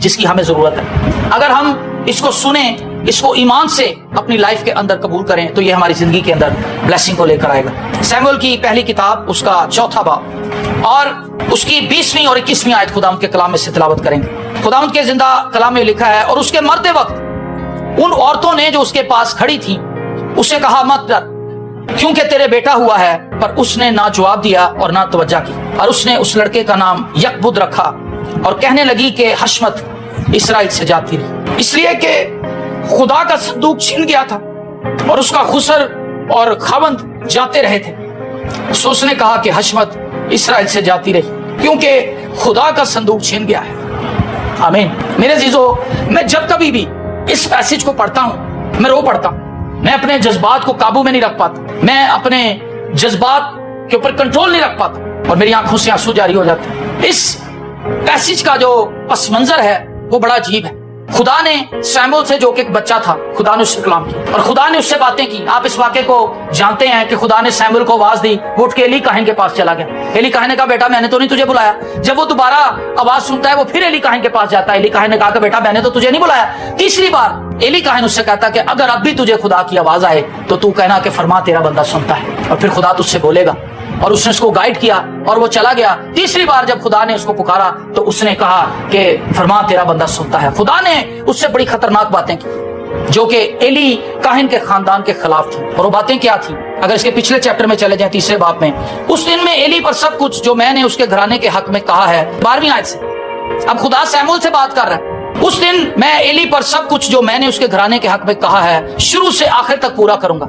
جس کی ہمیں ضرورت ہے. اگر ہم اس کو سنیں, اس کو ایمان سے اپنی لائف کے اندر قبول کریں تو یہ ہماری زندگی کے اندر بلیسنگ کو لے کر آئے گا. سیموئیل کی پہلی کتاب اس کا 4 باب اور اس کی 20ویں اور 21ویں آیت خداوند کے کلام میں سے تلاوت کریں گے. خداوند کے زندہ کلام میں لکھا ہے, اور اس کے مرتے وقت ان عورتوں نے جو اس کے پاس کھڑی تھیں اسے کہا مت ڈر, کیونکہ تیرے بیٹا ہوا ہے. پر اس نے نہ جواب دیا اور نہ توجہ کی, اور اس نے اس لڑکے کا نام یکبد رکھا اور کہنے لگی کہ حشمت اسرائیل سے جاتی رہی, اس لیے کہ خدا کا صندوق چھن گیا تھا اور اس کا خسر اور خاوند جاتے رہے تھے. سو اس نے کہا کہ حشمت اسرائیل سے جاتی رہی کیونکہ خدا کا صندوق چھن گیا ہے. آمین. میرے عزیزو, میں جب کبھی بھی اس پیسج کو پڑھتا ہوں میں رو پڑتا ہوں. میں اپنے جذبات کو قابو میں نہیں رکھ پاتا, میں اپنے جذبات کے اوپر کنٹرول نہیں رکھ پاتا اور میری آنکھوں سے آنسو جاری ہو جاتے ہیں. اس پیسج کا جو پس منظر ہے وہ بڑا عجیب ہے. خدا نے سیموئیل سے, جو کہ ایک بچہ تھا, خدا نے اس سے کلام کیا اور خدا نے اس سے باتیں کی. آپ اس واقعے کو جانتے ہیں کہ خدا نے سیموئیل کو آواز دی, وہ اٹھ کے ایلی کاہن کے پاس چلا گیا. ایلی کاہن نے کہا بیٹا میں نے تو نہیں تجھے بلایا. جب وہ دوبارہ آواز سنتا ہے وہ پھر ایلی کاہن کے پاس جاتا ہے. ایلی کاہن نے کہا کہ بیٹا میں نے تو تجھے نہیں بلایا. تیسری بار ایلی کاہن اس سے کہتا کہ اگر اب بھی تجھے خدا کی آواز آئے تو تو کہنا کہ فرما تیرا بندہ سنتا ہے, اور پھر خدا تجھ سے بولے گا. اور اس نے اس کو گائیڈ کیا اور وہ چلا گیا. تیسری بار جب خدا نے اس کو پکارا تو اس نے کہا کہ فرما تیرا بندہ سنتا ہے. خدا نے اس سے بڑی خطرناک باتیں کی جو کہ ایلی کاہن کے خاندان کے خلاف تھی. اور وہ باتیں کیا تھی؟ اگر اس کے پچھلے چیپٹر میں چلے جائیں 3 باب میں, اس دن میں ایلی پر سب کچھ جو میں نے اس کے گھرانے کے حق میں کہا ہے. 12ویں آیت سے اب خدا سیموئیل سے بات کر رہا ہے. اس دن میں ایلی پر سب کچھ جو میں نے اس کے گھرانے کے حق میں کہا ہے شروع سے آخر تک پورا کروں گا,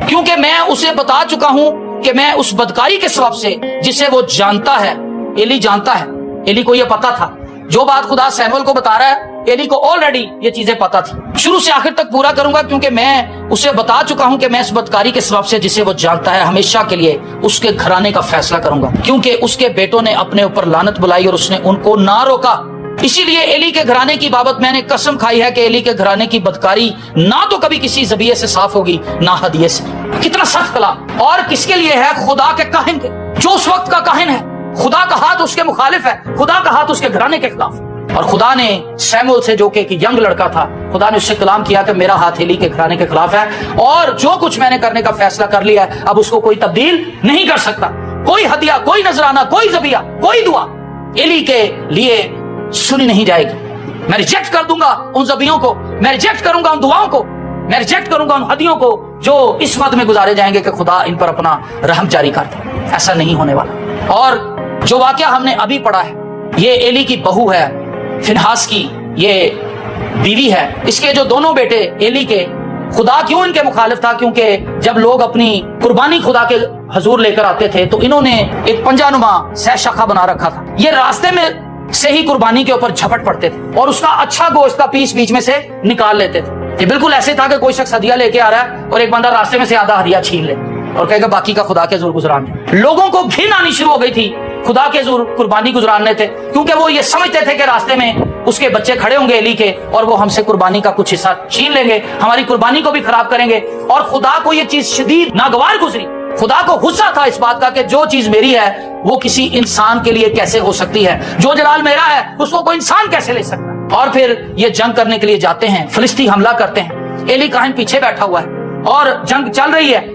کیونکہ میں اسے بتا چکا ہوں کہ میں اس بدکاری کے سبب سے جسے وہ جانتا ہے. ایلی جانتا ہے, ایلی کو یہ پتا تھا. جو بات خدا سیموئیل کو بتا رہا ہے ایلی کو آلریڈی یہ چیزیں پتا تھی. شروع سے آخر تک پورا کروں گا کیونکہ میں اسے بتا چکا ہوں کہ میں اس بدکاری کے سبب سے جسے وہ جانتا ہے ہمیشہ کے لیے اس کے گھرانے کا فیصلہ کروں گا, کیونکہ اس کے بیٹوں نے اپنے اوپر لعنت بلائی اور اس نے ان کو نہ روکا. اسی لیے ایلی کے گھرانے کی بابت میں نے قسم کھائی ہے کہ ایلی کے گھرانے کی بدکاری نہ تو کبھی کسی ذبیحے سے صاف ہوگی نہ ہدیے سے. کتنا سخت کلام. اور کس کے لیے ہے؟ خدا کے کاہن کے, جو اس وقت کا کاہن ہے. خدا کا ہاتھ اس کے مخالف ہے, خدا کا ہاتھ اس کے گھرانے کے خلاف. اور خدا نے سیموئیل سے, جو کہ ایک ینگ لڑکا تھا, خدا نے اس سے کلام کیا کہ میرا ہاتھ ایلی کے گھرانے کے خلاف ہے اور جو کچھ میں نے کرنے کا فیصلہ کر لیا ہے اب اس کو کوئی تبدیل نہیں کر سکتا. کوئی ہدیہ, کوئی نذرانہ, کوئی ذبیحہ, کوئی دعا ایلی کے لیے سنی نہیں جائے گی. میں ریجیکٹ کر دوں گا ان ذبیحوں کو, میں ریجیکٹ کروں گا ان دعاؤں کو, میں ریجیکٹ کروں گا ان ہدیوں کو جو اس وقت میں گزارے جائیں گے کہ خدا ان پر اپنا رحم جاری کر دے. ایسا نہیں ہونے والا. اور جو واقعہ ہم نے ابھی پڑھا ہے یہ ایلی کی بہو ہے, فنہاس کی یہ بیوی ہے. اس کے جو دونوں بیٹے ایلی کے, خدا کیوں ان کے مخالف تھا؟ کیونکہ جب لوگ اپنی قربانی خدا کے حضور لے کر آتے تھے تو انہوں نے ایک پنجہ نما سہ شاخہ بنا رکھا تھا. یہ راستے میں سے ہی قربانی کے اوپر جھپٹ پڑتے تھے اور اس کا اچھا گوشت کا پیس بیچ میں سے نکال لیتے تھے. یہ بالکل ایسے تھا کہ کوئی شخص ہدیہ لے کے آ رہا ہے اور ایک بندہ راستے میں سے آدھا ہدیہ چھین لے اور کہے گا باقی کا خدا کے حضور گزران دے. لوگوں کو گھن آنی شروع ہو گئی تھی خدا کے حضور قربانی گزراننے تھے, کیونکہ وہ یہ سمجھتے تھے کہ راستے میں اس کے بچے کھڑے ہوں گے ایلی کے اور وہ ہم سے قربانی کا کچھ حصہ چھین لیں گے, ہماری قربانی کو بھی خراب کریں گے. اور خدا کو یہ چیز شدید ناگوار گزری. خدا کو غصہ تھا اس بات کا کہ جو چیز میری ہے وہ کسی انسان کے لیے کیسے ہو سکتی ہے, جو جلال میرا ہے اس کو کوئی انسان کیسے لے سکتا ہے. اور پھر یہ جنگ کرنے کے لیے جاتے ہیں, فلسطی حملہ کرتے ہیں. ایلی کاہن پیچھے بیٹھا ہوا ہے اور جنگ چل رہی ہے.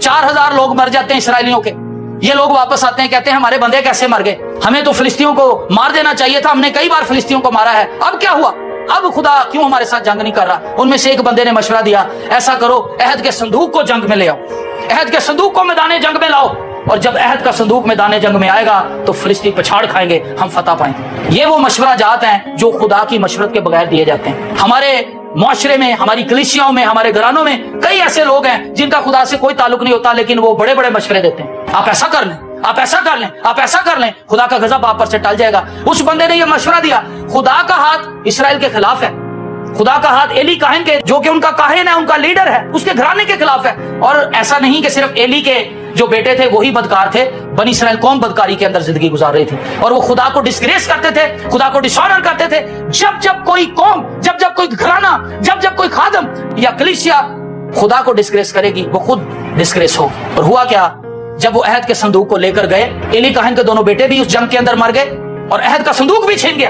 4000 لوگ مر جاتے ہیں اسرائیلیوں کے. یہ لوگ واپس آتے ہیں, کہتے ہیں ہمارے بندے کیسے مر گئے, ہمیں تو فلسطینیوں کو مار دینا چاہیے تھا, ہم نے کئی بار فلسطینیوں کو مارا ہے, اب کیا ہوا, اب خدا کیوں ہمارے ساتھ جنگ نہیں کر رہا. ان میں سے ایک بندے نے مشورہ دیا, ایسا کرو عہد کے صندوق کو جنگ میں لے آؤ, عہد کے صندوق کو میدان جنگ میں لاؤ, اور جب عہد کا صندوق میدان جنگ میں آئے گا تو فلسطین پچھاڑ کھائیں گے, ہم فتح پائیں گے. یہ وہ مشورہ جات ہیں جو خدا کی مشورت کے بغیر دیے جاتے ہیں. ہمارے معاشرے میں, ہماری کلیسیاؤں میں, ہمارے گھرانوں میں کئی ایسے لوگ ہیں جن کا خدا سے کوئی تعلق نہیں ہوتا, لیکن وہ بڑے بڑے مشورے دیتے ہیں. آپ ایسا کر لیں, آپ ایسا کر لیں, آپ ایسا کر لیں, خدا کا غضب آپ پر سے ٹل جائے گا. اس بندے نے یہ مشورہ دیا. خدا کا ہاتھ اسرائیل کے خلاف ہے, خدا کا ہاتھ ایلی کاہن کے, جو کہ ان کا کاہن ہے, ان کا لیڈر ہے, اس کے گھرانے کے خلاف ہے. اور ایسا نہیں کہ صرف ایلی کے جو بیٹے تھے وہی بدکار تھے, بنی اسرائیل قوم بدکاری کے اندر زندگی گزار رہی تھی اور وہ خدا کو ڈسگریس کرتے تھے, خدا کو ڈس آنر کرتے تھے. جب کوئی قوم, جب کوئی گھرانہ, جب کوئی خادم یا کلیسیا خدا کو ڈسگریس کرے گی وہ خود ڈسگریس ہوگی. اور ہوا کیا, جب وہ عہد کے صندوق کو لے کر گئے, ایلی کاہن کے دونوں بیٹے بھی اس جنگ کے اندر مر گئے اور عہد کا صندوق بھی چھین گیا.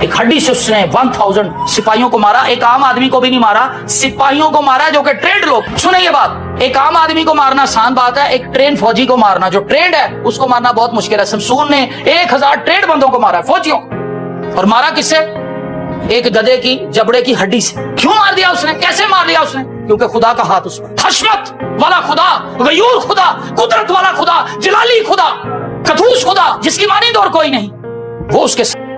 ایک ہڈی سے اس نے 1000 سپاہیوں کو مارا. ایک عام آدمی کو بھی نہیں مارا, سپاہیوں کو مارا جو کہ ٹرینڈ لوگ. سنیں یہ بات, ایک عام آدمی کو مارنا آسان بات ہے, ایک ٹرین فوجی کو مارنا جو ٹرینڈ ہے اس کو مارنا بہت مشکل ہے. سمسون نے 1000 ٹرینڈ بندوں کو مارا, فوجیوں. اور مارا کس سے؟ ایک گدھے کی جبڑے کی ہڈی سے. کیوں مار دیا اس نے, کیسے مار دیا اس نے؟ کیونکہ خدا کا ہاتھ اس پر. حشمت والا خدا, غیور خدا, قدرت والا خدا, جلالی خدا, قدوس خدا, جس کی مانند اور کوئی نہیں, وہ اس کے ساتھ.